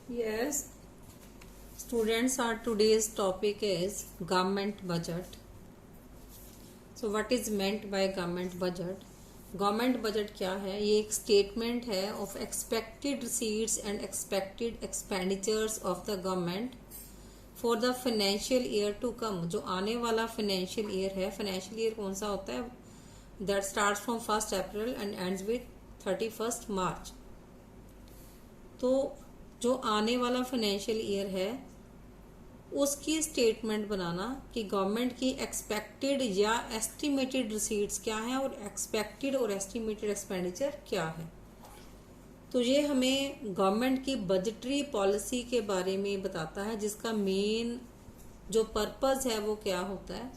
Yes, students, our today's topic is government budget. So what is meant by government budget? Government budget क्या है? ये एक statement है of expected receipts and expected expenditures of the government for the financial year to come. जो आने वाला financial year है, financial year कौन सा होता है? That starts from 1 April and ends with 31 March. तो जो आने वाला फाइनेंशियल ईयर है उसकी स्टेटमेंट बनाना कि गवर्नमेंट की एक्सपेक्टेड या एस्टिमेटेड रिसीट्स क्या है और एक्सपेक्टेड और एस्टिमेटेड एक्सपेंडिचर क्या है. तो ये हमें गवर्नमेंट की बजटरी पॉलिसी के बारे में बताता है, जिसका मेन जो पर्पस है वो क्या होता है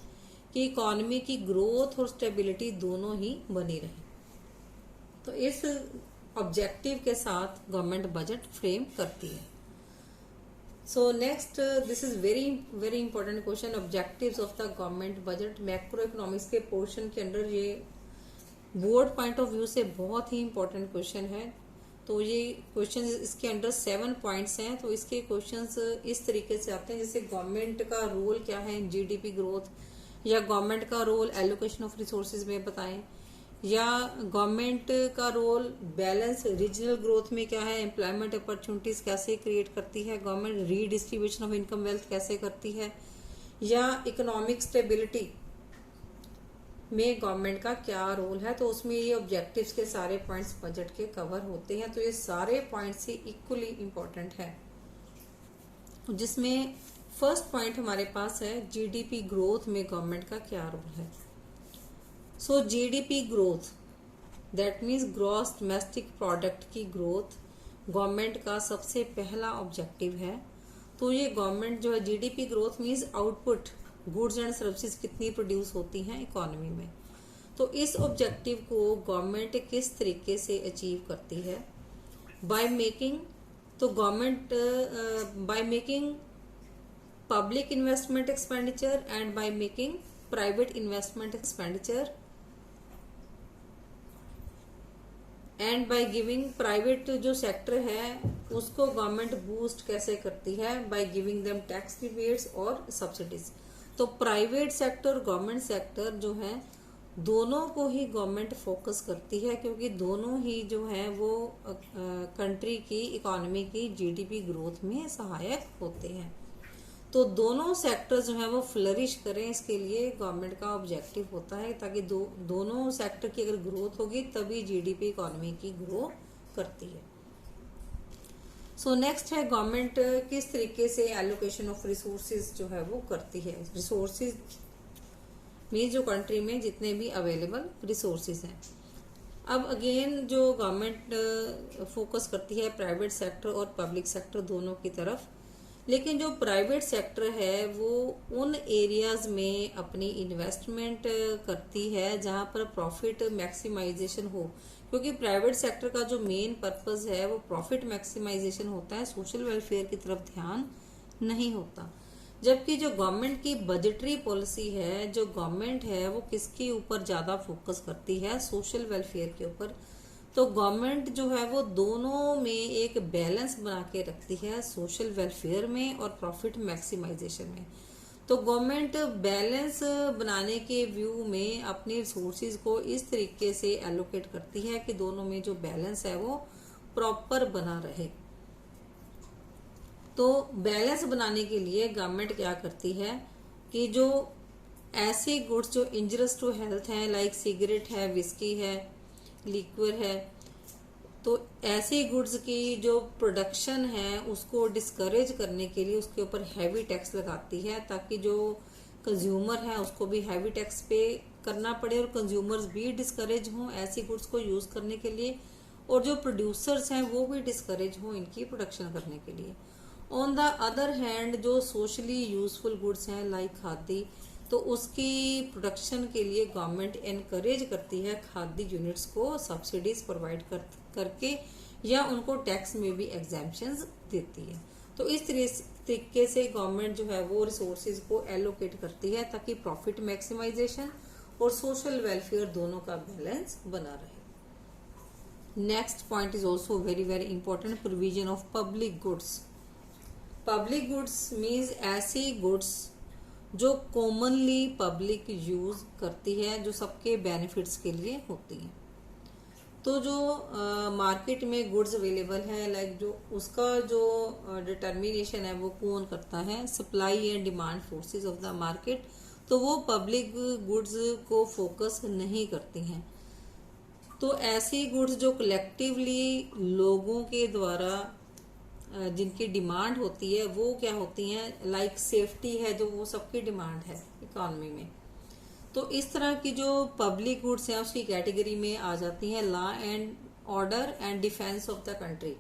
कि इकोनॉमी की ग्रोथ और स्टेबिलिटी दोनों ही बनी रहे. तो इस ऑब्जेक्टिव के साथ गवर्नमेंट बजट फ्रेम करती है. So next, this is very important question, objectives of the government budget. Macro economics के पोर्शन के अंडर ये बोर्ड पॉइंट ऑफ व्यू से बहुत ही इंपॉर्टेंट क्वेश्चन है. तो ये क्वेश्चन, इसके अंडर 7 पॉइंट्स हैं. तो इसके क्वेश्चंस इस तरीके से आते हैं जैसे गवर्नमेंट का रोल क्या है इन जीडीपी ग्रोथ, या गवर्नमेंट का रोल एलोकेशन ऑफ रिसोर्सेज में बताएं, या गवर्नमेंट का रोल बैलेंस रीजनल ग्रोथ में क्या है, एम्प्लॉयमेंट अपॉर्चुनिटीज कैसे क्रिएट करती है, government redistribution of income wealth कैसे करती है, या इकोनॉमिक स्टेबिलिटी में गवर्नमेंट का क्या रोल है. तो उसमें ये ऑब्जेक्टिव्स के सारे पॉइंट्स बजट के कवर होते हैं. तो ये सारे पॉइंट्स ही इक्वली इम्पोर्टेंट है. जिसमें फर्स्ट पॉइंट हमारे पास है जीडीपी ग्रोथ में गवर्नमेंट का क्या रोल है. So GDP growth, that means gross domestic product की ग्रोथ गवर्नमेंट का सबसे पहला ऑब्जेक्टिव है. तो ये गवर्नमेंट जो है, GDP growth means output, goods and services कितनी प्रोड्यूस होती हैं इकोनॉमी में. तो इस ऑब्जेक्टिव को गवर्नमेंट किस तरीके से अचीव करती है? बाय मेकिंग, तो government by making public investment expenditure and by making private investment expenditure and by giving, private जो सेक्टर है उसको गवर्नमेंट बूस्ट कैसे करती है? By giving them tax rebates और सब्सिडीज. तो प्राइवेट सेक्टर और गवर्नमेंट सेक्टर जो है दोनों को ही गवर्नमेंट फोकस करती है, क्योंकि दोनों ही जो है वो कंट्री की इकोनॉमी की जीडीपी ग्रोथ में सहायक होते हैं. तो दोनों सेक्टर जो है वो फ्लरिश करें, इसके लिए गवर्नमेंट का ऑब्जेक्टिव होता है, ताकि दोनों सेक्टर की अगर ग्रोथ होगी तभी जीडीपी इकोनॉमी की ग्रो करती है. सो नेक्स्ट है गवर्नमेंट किस तरीके से एलोकेशन ऑफ रिसोर्सेज जो है वो करती है. रिसोर्सेज मीन जो कंट्री में जितने भी अवेलेबल रिसोर्सेज हैं. अब अगेन जो गवर्नमेंट फोकस करती है प्राइवेट सेक्टर और पब्लिक सेक्टर दोनों की तरफ, लेकिन जो प्राइवेट सेक्टर है वो उन एरियाज में अपनी इन्वेस्टमेंट करती है जहां पर प्रॉफिट मैक्सिमाइजेशन हो, क्योंकि प्राइवेट सेक्टर का जो मेन पर्पस है वो प्रॉफिट मैक्सिमाइजेशन होता है, सोशल वेलफेयर की तरफ ध्यान नहीं होता. जबकि जो गवर्नमेंट की बजटरी पॉलिसी है, जो गवर्नमेंट है वो किसके ऊपर ज्यादा फोकस करती है? सोशल वेलफेयर के ऊपर. तो गवर्नमेंट जो है वो दोनों में एक बैलेंस बना के रखती है, सोशल वेलफेयर में और प्रॉफिट मैक्सिमाइजेशन में. तो गवर्नमेंट बैलेंस बनाने के व्यू में अपने रिसोर्सेज को इस तरीके से एलोकेट करती है कि दोनों में जो बैलेंस है वो प्रॉपर बना रहे. तो बैलेंस बनाने के लिए गवर्नमेंट क्या करती है कि जो ऐसे गुड्स जो इंजरियस टू हेल्थ हैं, लाइक सिगरेट है, विस्की है, लिक्विड है, तो ऐसे गुड्स की जो प्रोडक्शन है उसको डिस्करेज करने के लिए उसके ऊपर हैवी टैक्स लगाती है, ताकि जो कंज्यूमर है उसको भी हैवी टैक्स पे करना पड़े और कंज्यूमर्स भी डिस्करेज हों ऐसी गुड्स को यूज करने के लिए, और जो प्रोड्यूसर्स हैं वो भी डिस्करेज हों इनकी प्रोडक्शन करने के लिए. ऑन द अदर हैंड जो सोशली यूजफुल गुड्स हैं लाइक खादी, तो उसकी प्रोडक्शन के लिए गवर्नमेंट एनकरेज करती है खादी यूनिट्स को सब्सिडीज प्रोवाइड करके, या उनको टैक्स में भी एग्जाम्पशंस देती है. तो इस तरीके से गवर्नमेंट जो है वो रिसोर्सेज को एलोकेट करती है ताकि प्रॉफिट मैक्सिमाइजेशन और सोशल वेलफेयर दोनों का बैलेंस बना रहे. Next point is also very very important, provision of public goods. Public goods means ऐसी गुड्स जो कॉमनली पब्लिक यूज करती है, जो सबके बेनिफिट्स के लिए होती हैं। तो जो मार्केट में गुड्स अवेलेबल है, लाइक जो उसका जो डिटर्मिनेशन है वो कौन करता है, supply and demand forces of the market. तो वो पब्लिक गुड्स को फोकस नहीं करती हैं। तो ऐसी गुड्स जो कलेक्टिवली लोगों के द्वारा जिनकी डिमांड होती है वो क्या होती हैं, लाइक सेफ्टी है, जो वो सबकी डिमांड है इकोनॉमी में। तो इस तरह की जो पब्लिक गुड्स हैं उसकी कैटेगरी में आ जाती हैं law and order and defence of the country.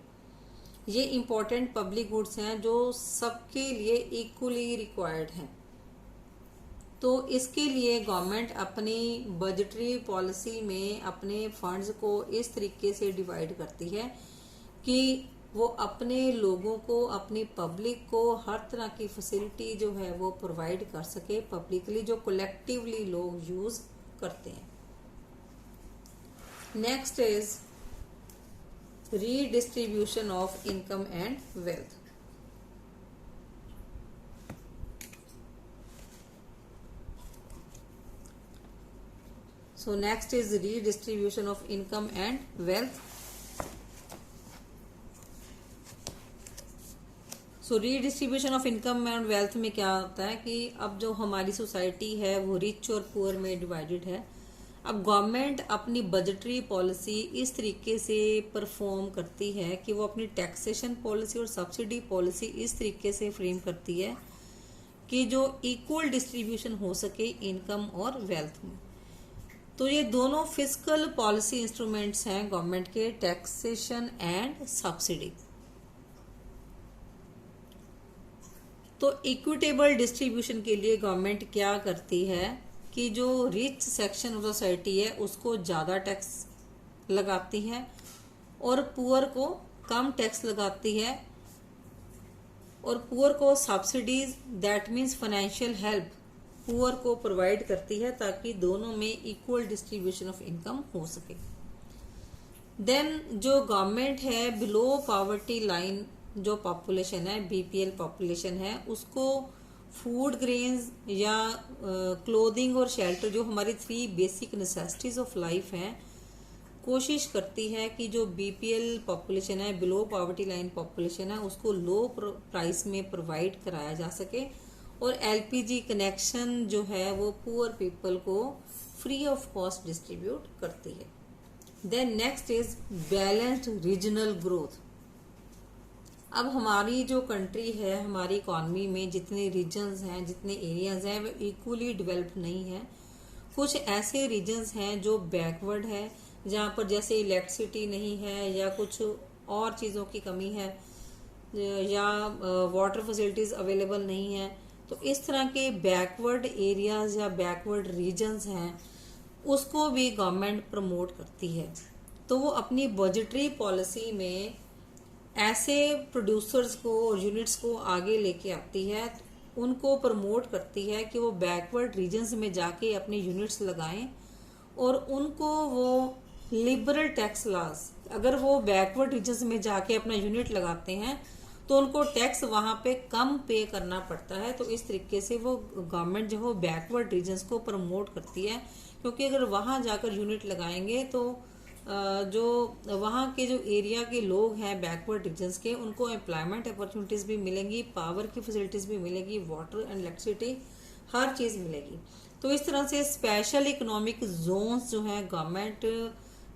ये इंपॉर्टेंट पब्लिक गुड्स हैं जो सबके लिए इक्वली रिक्वायर्ड हैं। तो इसके लिए गवर्नमेंट अपनी बजटरी पॉलिसी में अपने फंड्स को इस तरीके से डिवाइड करती है कि वो अपने लोगों को, अपनी पब्लिक को हर तरह की फैसिलिटी जो है वो प्रोवाइड कर सके पब्लिकली, जो कलेक्टिवली लोग यूज करते हैं। Next is redistribution of income and wealth. So next is redistribution of income and wealth. So redistribution of income and wealth में क्या होता है कि अब जो हमारी सोसाइटी है वो रिच और पुअर में डिवाइडेड है। अब गवर्नमेंट अपनी बजटरी पॉलिसी इस तरीके से परफॉर्म करती है कि वो अपनी टैक्सेशन पॉलिसी और सब्सिडी पॉलिसी इस तरीके से फ्रेम करती है कि जो इक्वल डिस्ट्रीब्यूशन हो सके इनकम और वेल्थ में। तो ये दोनों फिस्कल पॉलिसी इंस्ट्रूमेंट्स हैं गवर्नमेंट के, टैक्सेशन एंड सब्सिडी। तो इक्विटेबल डिस्ट्रीब्यूशन के लिए गवर्नमेंट क्या करती है कि जो रिच सेक्शन ऑफ सोसाइटी है उसको ज़्यादा टैक्स लगाती है और पुअर को कम टैक्स लगाती है, और पुअर को subsidies, that means financial help, poor को प्रोवाइड करती है ताकि दोनों में इक्वल डिस्ट्रीब्यूशन ऑफ इनकम हो सके। देन जो गवर्नमेंट है बिलो पॉवर्टी लाइन जो पॉपुलेशन है, बीपीएल पॉपुलेशन है, उसको फूड ग्रेन्स या क्लोथिंग और शेल्टर, जो हमारी 3 बेसिक नेसेसिटीज ऑफ लाइफ हैं, कोशिश करती है कि जो बीपीएल पॉपुलेशन है, बिलो पॉवर्टी लाइन पॉपुलेशन है, उसको लो प्राइस में प्रोवाइड कराया जा सके। और एलपीजी कनेक्शन जो है वो पुअर पीपल को फ्री ऑफ कॉस्ट डिस्ट्रीब्यूट करती है। Then next is balanced regional growth. अब हमारी जो कंट्री है, हमारी इकॉनमी में जितने रीजन्स हैं, जितने एरियाज हैं, वो इक्वली डेवलप्ड नहीं है। कुछ ऐसे रीजन्स हैं जो बैकवर्ड है, जहाँ पर जैसे इलेक्ट्रिसिटी नहीं है या कुछ और चीज़ों की कमी है या वाटर फैसिलिटीज़ अवेलेबल नहीं है। तो इस तरह के बैकवर्ड एरियाज या बैकवर्ड रीजन्स हैं, उसको भी गवर्नमेंट प्रमोट करती है। तो वो अपनी बजटरी पॉलिसी में ऐसे प्रोड्यूसर्स को और यूनिट्स को आगे लेके आती है, उनको प्रमोट करती है कि वो बैकवर्ड रीजन्स में जाके अपने यूनिट्स लगाएं और उनको वो लिबरल टैक्स लॉस, अगर वो बैकवर्ड रीजन्स में जाके अपना यूनिट लगाते हैं तो उनको टैक्स वहां पे कम पे करना पड़ता है। तो इस तरीके से वो गवर्नमेंट जो है बैकवर्ड रीजन्स को प्रमोट करती है, क्योंकि अगर वहां जाकर यूनिट लगाएंगे तो जो वहाँ के जो एरिया के लोग हैं बैकवर्ड रीजन्स के, उनको एम्प्लॉयमेंट अपॉर्चुनिटीज़ भी मिलेंगी, पावर की फैसिलिटीज़ भी मिलेगी, वाटर एंड इलेक्ट्रिसिटी हर चीज़ मिलेगी। तो इस तरह से स्पेशल इकोनॉमिक जोन्स जो हैं गवर्नमेंट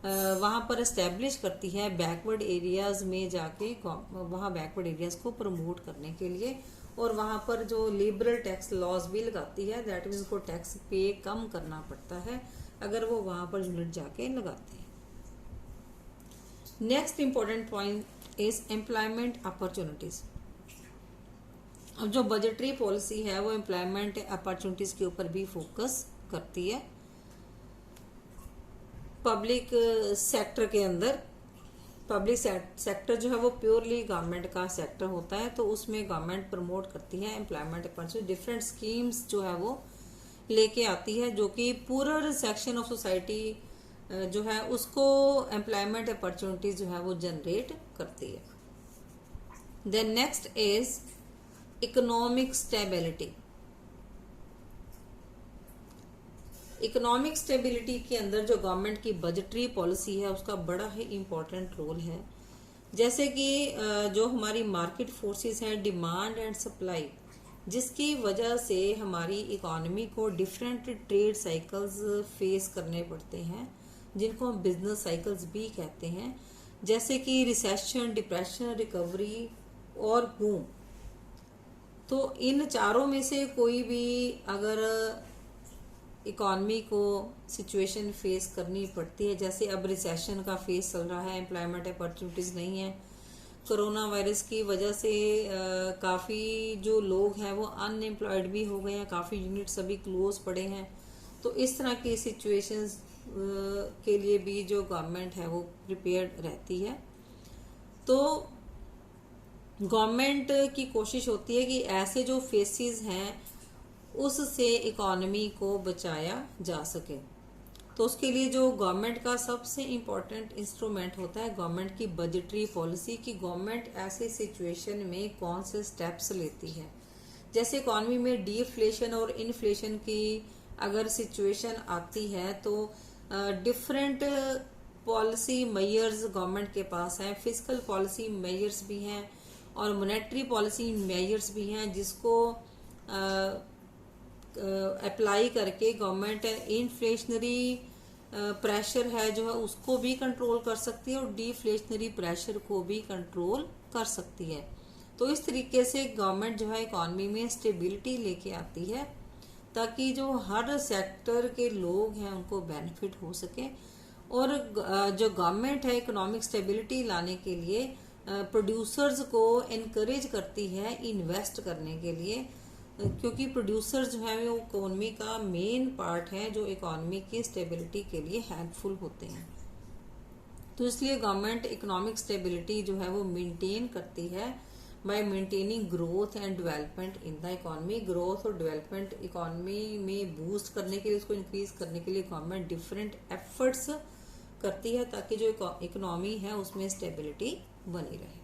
वहाँ पर इस्टेब्लिश करती है बैकवर्ड एरियाज़ में जाके, वहाँ बैकवर्ड एरियाज़ को प्रमोट करने के लिए, और वहाँ पर जो लिबरल टैक्स लॉज भी लगाती है, दैट मीन्स उनको टैक्स पे कम करना पड़ता है अगर वो वहाँ पर यूनिट जाके लगाते हैं। Next important point is employment opportunities. अब जो बजटरी पॉलिसी है वो एम्प्लॉयमेंट अपॉर्चुनिटीज के ऊपर भी फोकस करती है। पब्लिक सेक्टर के अंदर, पब्लिक सेक्टर जो है वो प्योरली गवर्नमेंट का सेक्टर होता है, तो उसमें गवर्नमेंट प्रमोट करती है एम्प्लॉयमेंट अपॉर्चुनिटी, डिफरेंट स्कीम्स जो है वो लेके आती है जो कि पूरा सेक्शन ऑफ सोसाइटी जो है उसको एम्प्लॉयमेंट अपॉर्चुनिटीज जो है वो जनरेट करती है। Then next is economic stability. Economic stability के अंदर जो गवर्नमेंट की बजटरी पॉलिसी है उसका बड़ा ही इम्पोर्टेंट रोल है। जैसे कि जो हमारी मार्केट फोर्सेस हैं, डिमांड एंड सप्लाई, जिसकी वजह से हमारी इकोनॉमी को डिफरेंट ट्रेड साइकिल्स फेस करने पड़ते हैं, जिनको हम बिजनेस साइकिल्स भी कहते हैं, जैसे कि रिसेशन, डिप्रेशन, रिकवरी और बूम। तो इन चारों में से कोई भी अगर इकॉनमी को सिचुएशन फेस करनी पड़ती है, जैसे अब रिसेशन का फेस चल रहा है, एम्प्लॉयमेंट अपॉर्चुनिटीज नहीं है, कोरोना वायरस की वजह से काफ़ी जो लोग हैं वो अनएम्प्लॉयड भी हो गए हैं, काफ़ी यूनिट्स अभी क्लोज पड़े हैं। तो इस तरह की सिचुएशंस के लिए भी जो गवर्नमेंट है वो प्रिपेयर्ड रहती है। तो गवर्नमेंट की कोशिश होती है कि ऐसे जो फेसेस हैं उससे इकोनॉमी को बचाया जा सके। तो उसके लिए जो गवर्नमेंट का सबसे इम्पोर्टेंट इंस्ट्रूमेंट होता है गवर्नमेंट की बजटरी पॉलिसी, की गवर्नमेंट ऐसे सिचुएशन में कौन से स्टेप्स लेती है। जैसे इकोनॉमी में डिफ्लेशन और इन्फ्लेशन की अगर सिचुएशन आती है तो डिफरेंट पॉलिसी मेजर्स गवर्नमेंट के पास है। फिस्कल पॉलिसी मेजर्स भी हैं और मॉनेटरी पॉलिसी मेजर्स भी हैं, जिसको अप्लाई करके गवर्नमेंट इन्फ्लेशनरी प्रेशर है जो है उसको भी कंट्रोल कर सकती है और डिफ्लेशनरी प्रेशर को भी कंट्रोल कर सकती है। तो इस तरीके से गवर्नमेंट जो है इकोनॉमी में स्टेबिलिटी लेके आती है, ताकि जो हर सेक्टर के लोग हैं उनको बेनिफिट हो सके। और जो गवर्नमेंट है इकोनॉमिक स्टेबिलिटी लाने के लिए प्रोड्यूसर्स को इनकरेज करती है इन्वेस्ट करने के लिए, क्योंकि प्रोड्यूसर्स जो है वो इकोनॉमी का मेन पार्ट है जो इकोनॉमी की स्टेबिलिटी के लिए हेल्पफुल होते हैं। तो इसलिए गवर्नमेंट इकोनॉमिक स्टेबिलिटी जो है वो मेंटेन करती है bye maintaining growth and development in the economy. Growth और डेवलपमेंट इकोनॉमी में बूस्ट करने के लिए, उसको इंक्रीज करने के लिए गवर्नमेंट डिफरेंट एफर्ट्स करती है, ताकि जो इकोनॉमी है उसमें स्टेबिलिटी बनी रहे।